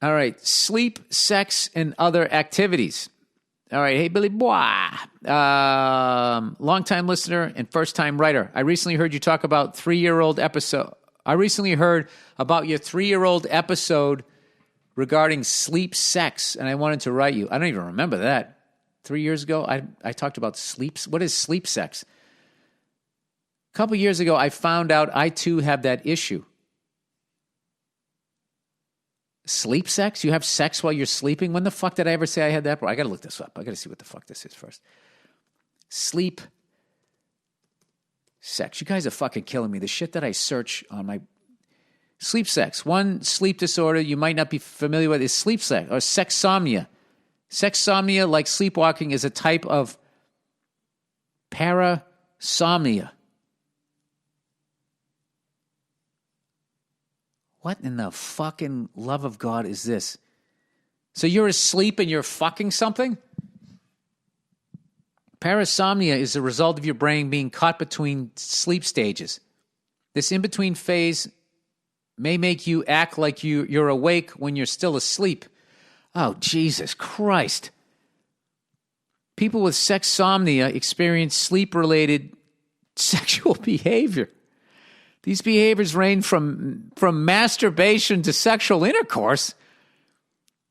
All right. Sleep, sex, and other activities. All right. Hey, Billy Boy. Longtime listener and first-time writer. I recently heard you talk about 3-year-old episode. I recently heard about your 3-year-old episode regarding sleep, sex, and I wanted to write you. I don't even remember that. 3 years ago, I talked about sleep. What is sleep sex? A couple years ago, I found out I, too, have that issue. Sleep sex? You have sex while you're sleeping? When the fuck did I ever say I had that? I got to look this up. I got to see what the fuck this is first. Sleep sex. You guys are fucking killing me. The shit that I search on my... Sleep sex. One sleep disorder you might not be familiar with is sleep sex or sexsomnia. Sexsomnia, like sleepwalking, is a type of parasomnia. What in the fucking love of God is this? So you're asleep and you're fucking something? Parasomnia is the result of your brain being caught between sleep stages. This in-between phase may make you act like you're awake when you're still asleep. Oh, Jesus Christ. People with sexsomnia experience sleep-related sexual behavior. These behaviors range from masturbation to sexual intercourse.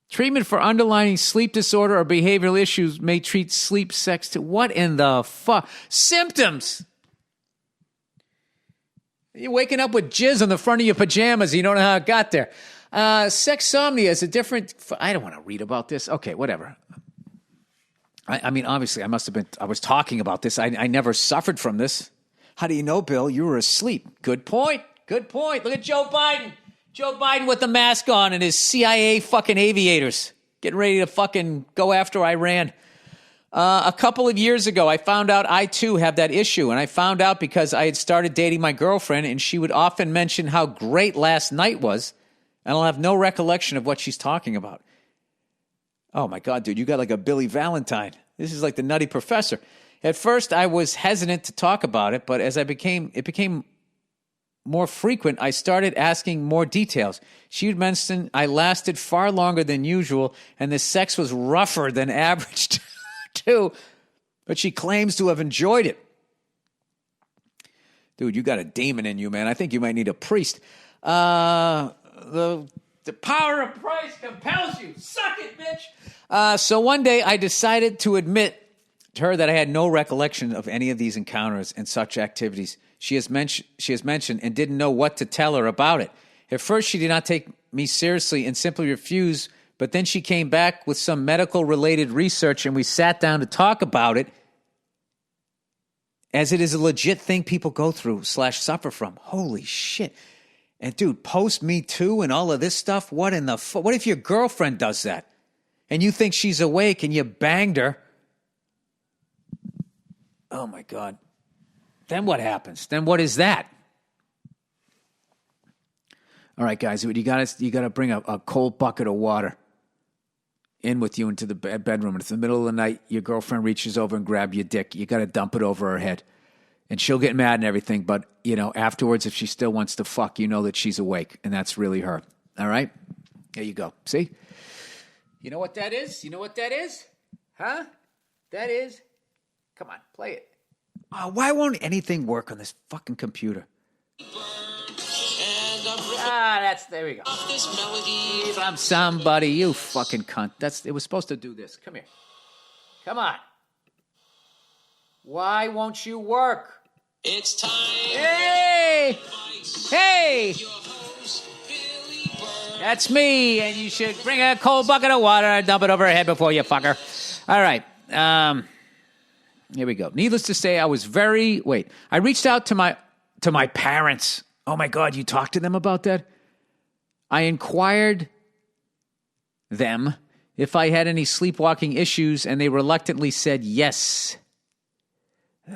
Treatment for underlying sleep disorder or behavioral issues may treat sleep sex to... What in the fuck? Symptoms! You're waking up with jizz on the front of your pajamas. You don't know how it got there. Sexsomnia is a different... I don't want to read about this. Okay, whatever. I mean, obviously, I must have been... I was talking about this. I never suffered from this. How do you know, Bill? You were asleep. Good point. Good point. Look at Joe Biden. Joe Biden with the mask on and his CIA fucking aviators getting ready to fucking go after Iran. A couple of years ago, I found out I, too, have that issue. And I found out because I had started dating my girlfriend, and she would often mention how great last night was, and I'll have no recollection of what she's talking about. Oh, my God, dude, you got like a Billy Valentine. This is like the Nutty Professor. At first, I was hesitant to talk about it, but as it became more frequent, I started asking more details. She would mention I lasted far longer than usual, and the sex was rougher than average, too. But she claims to have enjoyed it. Dude, you got a demon in you, man. I think you might need a priest. The power of Christ compels you. Suck it, bitch. So one day, I decided to admit to her that I had no recollection of any of these encounters and such activities she has mentioned and didn't know what to tell her about it. At first, she did not take me seriously and simply refused, but then she came back with some medical-related research and we sat down to talk about it as it is a legit thing people go through / suffer from. Holy shit. And dude, post Me Too and all of this stuff, what if your girlfriend does that and you think she's awake and you banged her? Oh, my God. Then what happens? Then what is that? All right, guys, you got to bring a cold bucket of water in with you into the bedroom. And if in the middle of the night, your girlfriend reaches over and grabs your dick, you got to dump it over her head. And she'll get mad and everything, but, afterwards, if she still wants to fuck, you know that she's awake, and that's really her. All right? There you go. See? You know what that is? You know what that is? Huh? That is... Come on, play it. Oh, why won't anything work on this fucking computer? There we go. I'm somebody, you fucking cunt. It was supposed to do this. Come here. Come on. Why won't you work? It's time. Hey! Hey! That's me, and you should bring a cold bucket of water and dump it over her head before you fuck her. All right. Here we go. Needless to say, I reached out to my parents. Oh my God, you talked to them about that? I inquired them if I had any sleepwalking issues, and they reluctantly said yes.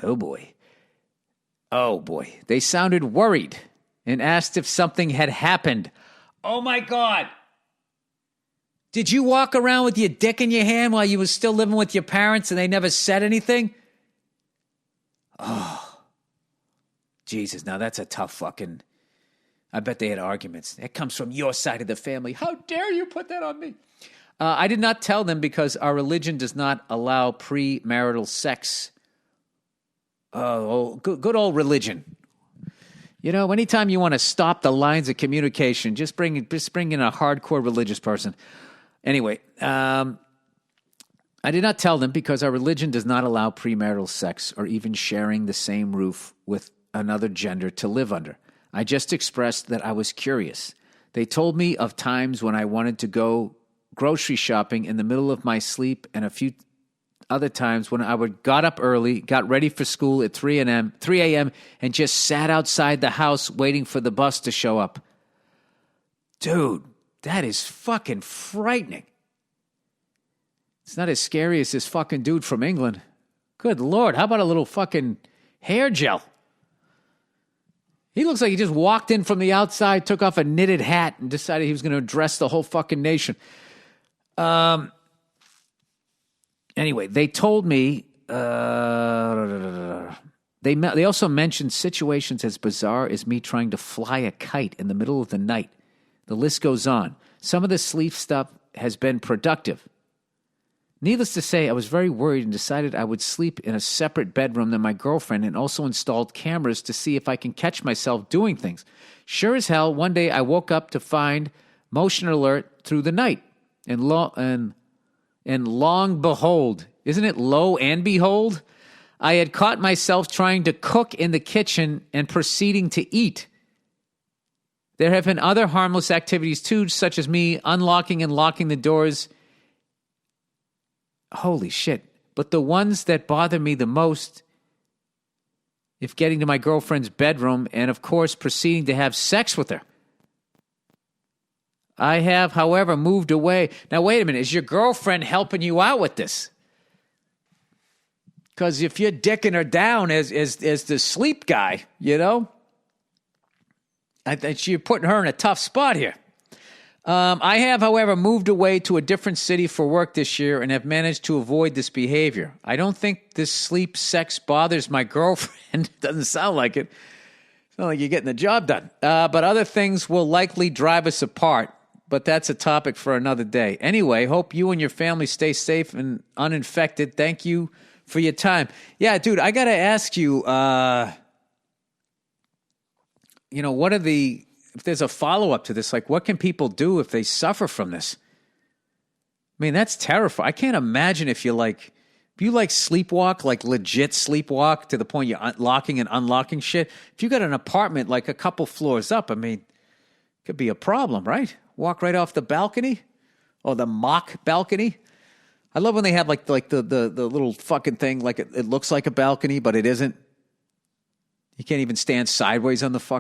Oh boy. They sounded worried and asked if something had happened. Oh my God. Did you walk around with your dick in your hand while you were still living with your parents and they never said anything? Oh, Jesus, now that's a tough fucking... I bet they had arguments. It comes from your side of the family. How dare you put that on me? I did not tell them because our religion does not allow premarital sex. Oh, good old religion. You know, anytime you want to stop the lines of communication, just bring in a hardcore religious person. Anyway, I did not tell them because our religion does not allow premarital sex or even sharing the same roof with another gender to live under. I just expressed that I was curious. They told me of times when I wanted to go grocery shopping in the middle of my sleep and a few other times when I got up early, got ready for school at 3 a.m. and just sat outside the house waiting for the bus to show up. Dude, that is fucking frightening. It's not as scary as this fucking dude from England. Good Lord, how about a little fucking hair gel? He looks like he just walked in from the outside, took off a knitted hat, and decided he was going to address the whole fucking nation. Anyway, they told me, they also mentioned situations as bizarre as me trying to fly a kite in the middle of the night. The list goes on. Some of the sleep stuff has been productive. Needless to say, I was very worried and decided I would sleep in a separate bedroom than my girlfriend and also installed cameras to see if I can catch myself doing things. Sure as hell, one day I woke up to find motion alert through the night. And long behold, isn't it lo and behold? I had caught myself trying to cook in the kitchen and proceeding to eat. There have been other harmless activities too, such as me unlocking and locking the doors. Holy shit. But the ones that bother me the most, if getting to my girlfriend's bedroom and, of course, proceeding to have sex with her. I have, however, moved away. Now, wait a minute. Is your girlfriend helping you out with this? Because if you're dicking her down as the sleep guy, you know, I think you're putting her in a tough spot here. I have, however, moved away to a different city for work this year and have managed to avoid this behavior. I don't think this sleep sex bothers my girlfriend. Doesn't sound like it. It's not like you're getting the job done. But other things will likely drive us apart. But that's a topic for another day. Anyway, hope you and your family stay safe and uninfected. Thank you for your time. Yeah, dude, I got to ask you, if there's a follow-up to this, like what can people do if they suffer from this? I mean, that's terrifying. I can't imagine if you sleepwalk, like legit sleepwalk to the point you're locking and unlocking shit. If you got an apartment like a couple floors up, I mean, it could be a problem, right? Walk right off the balcony or the mock balcony. I love when they have like the little fucking thing, like it looks like a balcony, but it isn't. You can't even stand sideways on the fucking